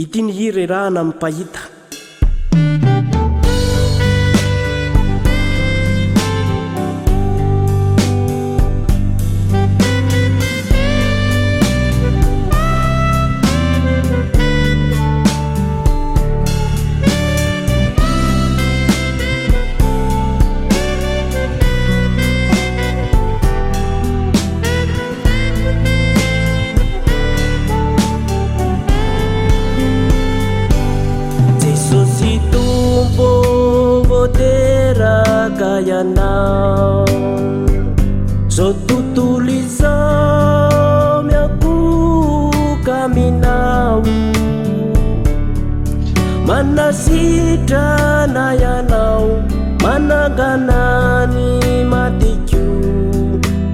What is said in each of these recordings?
Ity ny hira rahana amin'ny pahita. Yanao so tutuliza miakuka minau manasita na yanao managanani matikyu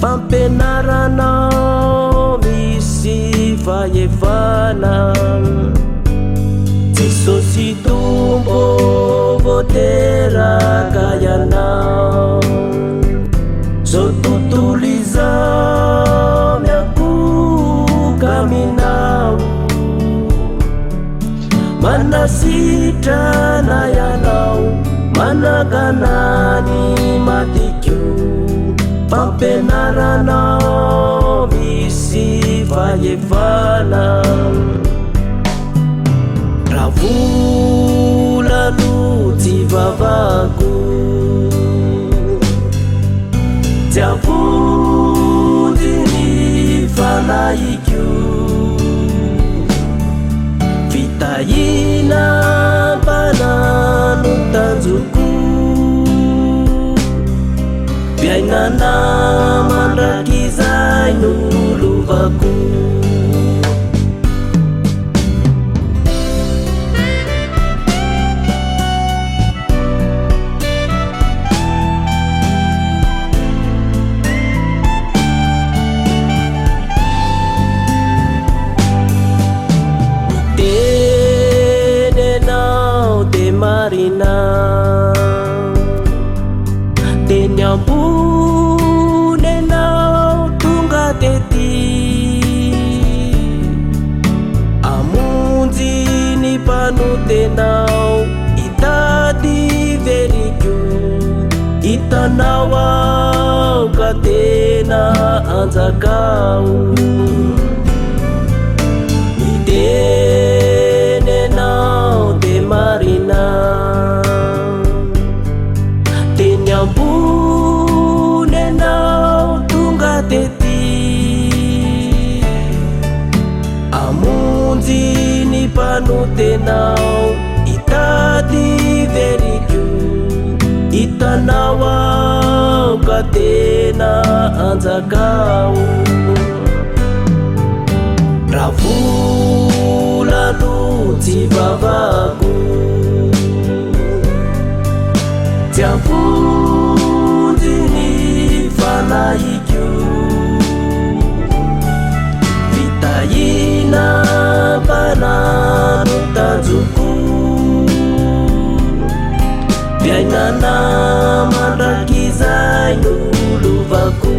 pampenaranao misi fayefana tisosi tumbo votera kayanao so tutuliza miakuka minau manasita na yanao managanani matikyu pampenaranao misi fayefana ravulanu tivavaku tiavundini fanaikyu vitayina bananu tanjuku biainana mandrakizay nuluvaku marina tenyambune nao tunga teti amunzi ni panute nao itadi verikyu itanawa katena anzakau itene nao te marina tenyambune nao tunga teti amunzi ni panute nao itadi verikyu itanawa katena anzakau ravulanu tivavaku tiavundini fanaikyu vitayina bananu tanjuku biainana mandrakizay nuluvaku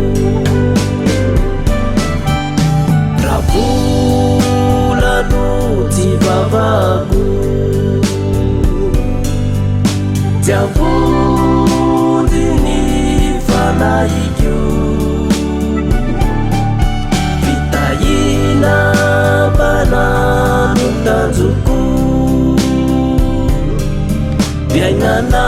ravulanu tivavaku tiavundini fanaikyu vitayina bananu tanjuku biainana